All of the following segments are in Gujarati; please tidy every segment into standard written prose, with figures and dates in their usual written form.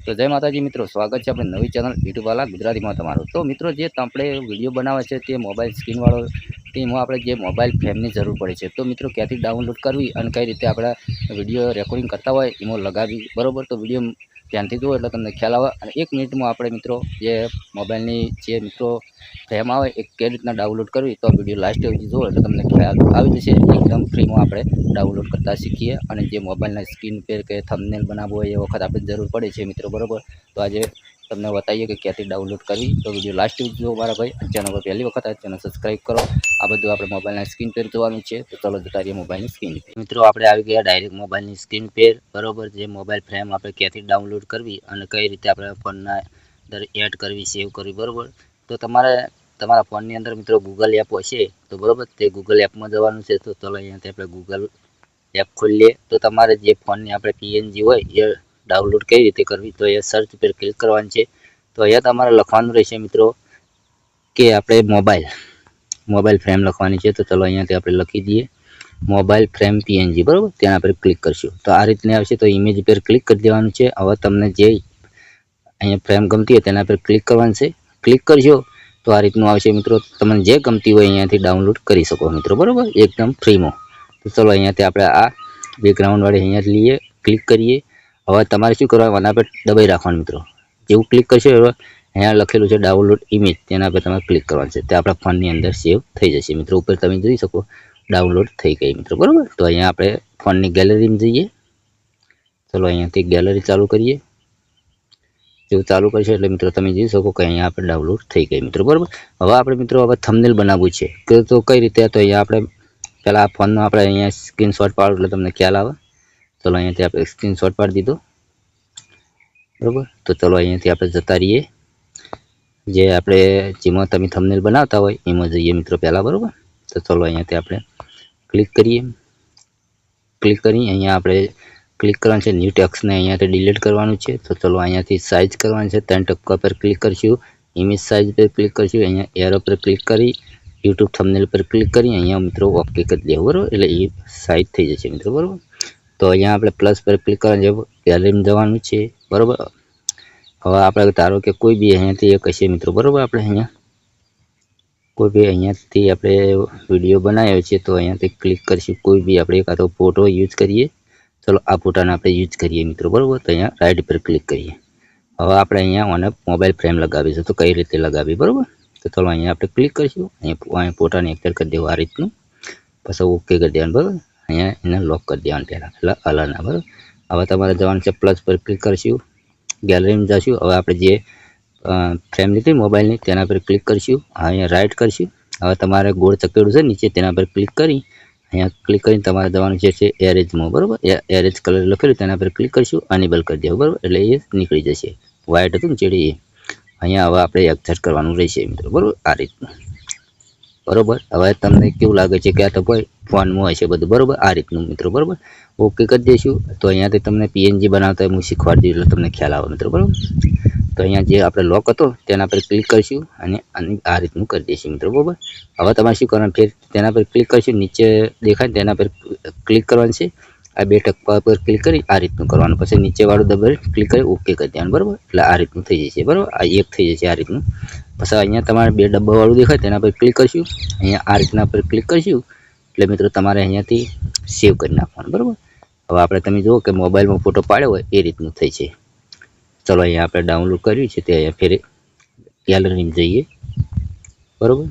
તો જય માતાજી મિત્રો, સ્વાગત છે આપણે નવી ચેનલ યુટ્યુબ વાલા ગુજરાતીમાં તમારું। તો મિત્રો, જે આપણે વિડીયો બનાવે છે તે મોબાઈલ સ્ક્રીનવાળો, તેમાં આપણે જે મોબાઈલ ફ્રેમની જરૂર પડે છે। તો મિત્રો, ક્યાંથી ડાઉનલોડ કરવી અને કઈ રીતે આપણે વિડીયો રેકોર્ડિંગ કરતા હોય એમાં લગાવી, બરાબર? તો વિડીયો ધ્યાનથી જુઓ એટલે તમને ખ્યાલ આવે। અને 1 મિનિટમાં આપણે મિત્રો જે મોબાઈલની જે મિત્રો ફ્રેમ આવે એ કઈ રીતના ડાઉનલોડ કરવી, તો વિડીયો લાસ્ટ સુધી જુઓ એટલે તમને ખ્યાલ આવી જશે। એકદમ ફ્રીમાં આપણે ડાઉનલોડ કરતા શીખીએ। અને જે મોબાઈલના સ્ક્રીન પર કે થંબનેલ બનાવવો હોય એ વખત આપણે જરૂર પડે છે મિત્રો, બરાબર? તો આજે તમને બતાવીએ કે ક્યાંથી ડાઉનલોડ કરવી। તો વિડીયો લાસ્ટ સુધી જુઓ મારા ભાઈ। ચેનલ પર પહેલી વખત આ ચેનલ સબસ્ક્રાઈબ કરો। આ બધું આપણે મોબાઈલના સ્ક્રીન પર જોવાનું છે। તો ચાલો જતા રહીએ મોબાઈલની સ્ક્રીન પર। મિત્રો, આપણે આવી ગયા ડાયરેક્ટ મોબાઈલની સ્ક્રીન પર, બરાબર? જે મોબાઈલ ફ્રેમ આપણે ક્યાંથી ડાઉનલોડ કરવી અને કઈ રીતે આપણે ફોનના અંદર એડ કરવી, સેવ કરવી, બરાબર? તો તમારા ફોનની અંદર મિત્રો ગૂગલ એપ હશે તો બરાબર, તે ગૂગલ એપમાં જવાનું છે। તો ચાલો અહીંયાથી આપણે ગૂગલ એપ ખોલીએ। તો તમારે જે ફોનની આપણે પીએનજી હોય એ ડાઉનલોડ કઈ રીતે કરવી, તો એ સર્ચ પર ક્લિક કરવાનું છે। તો અહીંયા તમારે લખવાનું રહેશે મિત્રો કે આપણે મોબાઈલ ફ્રેમ લખવાની છે। તો ચલો અહીંયાથી આપણે લખી દઈએ મોબાઈલ ફ્રેમ પીએનજી, બરાબર? ત્યાં આપણે ક્લિક કરશું તો આ રીતની આવશે। તો ઇમેજ પર ક્લિક કરી દેવાનું છે। હવે તમને જે અહીંયા ફ્રેમ ગમતી હોય તેના પર ક્લિક કરવાનું છે। ક્લિક કરશો તો આ રીતનું આવશે મિત્રો। તમને જે ગમતી હોય અહીંયાથી ડાઉનલોડ કરી શકો મિત્રો, બરાબર? એકદમ ફ્રીમાં। તો ચલો અહીંયાથી આપણે આ બેકગ્રાઉન્ડ વાળી અહીંયાથી લઈએ, ક્લિક કરીએ। હવે તમારે શું કરવાનું, આના પર દબાઈ રાખવાનું મિત્રો। જેવું ક્લિક કરશો હવે અહીંયા લખેલું છે ડાઉનલોડ ઇમેજ, તેના પર તમારે ક્લિક કરવાનું છે। તે આપણા ફોનની અંદર સેવ થઈ જશે મિત્રો। ઉપર તમે જોઈ શકો ડાઉનલોડ થઈ ગઈ મિત્રો, બરાબર? તો અહીંયા આપણે ફોનની ગેલેરીમાં જઈએ। ચલો અહીંયાથી ગેલેરી ચાલુ કરીએ। જેવું ચાલુ કરશો એટલે મિત્રો તમે જોઈ શકો કે અહીંયા આપણે ડાઉનલોડ થઈ ગઈ મિત્રો, બરાબર? હવે આપણે મિત્રો થંબનેલ બનાવવું છે કે તો કઈ રીતે, તો અહીંયા આપણે પહેલાં આ ફોનનો આપણે અહીંયા સ્ક્રીનશોટ પાડો એટલે તમને ખ્યાલ આવે। ચલો અહીંયાથી આપણે સ્ક્રીનશોટ પાડી દીધો, બરાબર? તો ચલો અહીંયાથી આપણે જતા રહીએ જે આપણે જેમાં તમે થંબનેલ બનાવતા હોય એમાં જઈએ મિત્રો પહેલાં, બરાબર? તો ચલો અહીંયાથી આપણે ક્લિક કરીએ। ક્લિક કરી અહીંયા આપણે ક્લિક કરવાનું છે ન્યૂ ટેક્સ્ટને અહીંયાથી ડિલીટ કરવાનું છે। તો ચલો અહીંયાથી સાઇઝ કરવાનું છે, 3 પર ક્લિક કરશું, ઇમેજ સાઇઝ પર ક્લિક કરશું, અહીંયા એરો પર ક્લિક કરી યુટ્યુબ થંબનેલ પર ક્લિક કરી અહીંયા મિત્રો ઓકે કરી દેવું, બરાબર? એટલે એ સાઇઝ થઈ જશે મિત્રો, બરાબર? તો અહીંયા આપણે પ્લસ પર ક્લિક કરવાનું છે, ગેલેરીમાં જવાનું છે, બરાબર? હવે આપણે ધારો કે કોઈ બી અહીંયાથી એક હશે મિત્રો, બરાબર? આપણે અહીંયા કોઈ બી અહીંયાથી આપણે વિડીયો બનાવ્યો છે તો અહીંયાથી ક્લિક કરીશું, કોઈ બી આપણે કાં તો ફોટો યુઝ કરીએ। ચલો આ ફોટાને આપણે યુઝ કરીએ મિત્રો, બરાબર? તો અહીંયા રાઈટ પર ક્લિક કરીએ। હવે આપણે અહીંયા ઓને મોબાઈલ ફ્રેમ લગાવીશું તો કઈ રીતે લગાવી, બરાબર? તો ચલો અહીંયા આપણે ક્લિક કરીશું, અહીંયા ફોટાને એક્ટર કરી દેવું આ રીતનું, પછી ઓકે કરી દેવાનું, બરાબર? અહીંયા એને લોક કરી દેવાનું પહેલાં, એટલે અલરના, બરાબર? હવે તમારે જવાનું છે પ્લસ પર ક્લિક કરીશું, ગેલેરીમાં જશું। હવે આપણે જે ફ્રેમ લીધી મોબાઈલની તેના પર ક્લિક કરીશું, અહીંયા રાઈટ કરીશું। હવે તમારે ગોળ ચકેડું છે નીચે તેના પર ક્લિક કરી અહીંયા ક્લિક કરીને તમારે જવાનું છે એરેજમાં, બરાબર? એરેજ કલર લખેલું તેના પર ક્લિક કરીશું, અનેબલ કરી દેવું, બરાબર? એટલે એ નીકળી જશે, વ્હાઇટ હતું ને ચેડી એ। અહીંયા હવે આપણે એડજસ્ટ કરવાનું રહેશે મિત્રો, બરાબર? આ રીતનું, બરાબર? હવે તમને કેવું લાગે છે કે આ તો કોઈ ફોનમાં હશે બધું, બરાબર? આ રીતનું મિત્રો, બરાબર? ઓકે કરી દઈશું। તો અહીંયાથી તમને પીએનજી બનાવતા હું શીખવાડી દઉં એટલે તમને ખ્યાલ આવે મિત્રો, બરાબર? તો અહીંયા જે આપણે લોક હતો તેના પર ક્લિક કરીશું અને આ રીતનું કરી દઈશું મિત્રો, બરાબર? હવે તમારે શું કરવાનું, ફેર તેના પર ક્લિક કરીશું, નીચે દેખાય તેના પર ક્લિક કરવાનું છે, આ 2 ટકા પર ક્લિક કરી આ રીતનું કરવાનું, પછી નીચેવાળું દબાવી ક્લિક કરી ઓકે કરી દેવાનું, બરાબર? એટલે આ રીતનું થઈ જશે, બરાબર? આ એક થઈ જશે આ રીતનું। પછી અહીંયા તમારે 2 ડબ્બાવાળું દેખાય તેના પર ક્લિક કરીશું, અહીંયા આ રીતના પર ક્લિક કરીશું એટલે મિત્રો તમારે અહીંયાથી સેવ કરી નાખવાનું, બરાબર? હવે આપણે તમે જુઓ કે મોબાઈલમાં ફોટો પાડ્યો હોય એ રીતનું થઈ છે। ચલો અહીંયા આપણે ડાઉનલોડ કર્યું છે તે અહીંયા ફેર ગેલેરીમાં જઈએ, બરાબર?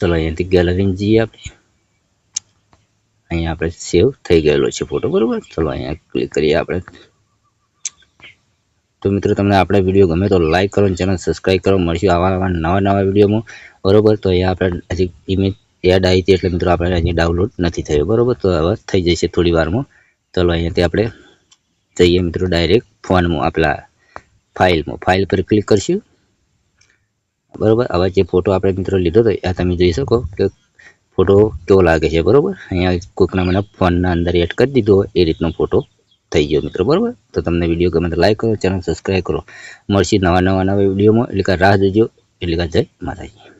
ચલો અહીંયાથી ગેલેરીમાં જઈએ આપણે, અહીંયા આપણે સેવ થઈ ગયેલો છે ફોટો, બરાબર? ચલો અહીંયા ક્લિક કરીએ આપણે। તો મિત્રો તમને આપણે વિડીયો ગમે તો લાઈક કરો અને ચેનલ સબસ્ક્રાઈબ કરો। મળશું આવા નવા વિડીયોમાં, બરાબર? તો અહીંયા આપણે હજી ઇમેજ એડ આવી હતી એટલે મિત્રો આપણે અહીંયા ડાઉનલોડ નથી થયો, બરાબર? તો હવે થઈ જશે થોડી વારમાં। ચલો અહીંયાથી આપણે જઈએ મિત્રો ડાયરેક્ટ ફોનમાં, આપણા ફાઇલ પર ક્લિક કરીશું, બરાબર? હવે જે ફોટો આપણે મિત્રો લીધો હતો આ તમે જોઈ શકો કે ફોટો કેવો લાગે છે, બરાબર? અહીંયા કોઈકના મને ફોનના અંદર એડ કરી દીધો હોય એ રીતનો ફોટો થઈ ગયો મિત્રો, બરાબર? તો તમને વિડીયો ગમે તો લાઈક કરો, ચેનલ સબસ્ક્રાઈબ કરો। મળશે નવા વિડીયોમાં, એટલે કે રાહ જોજો, એટલે કે જય માતાજી।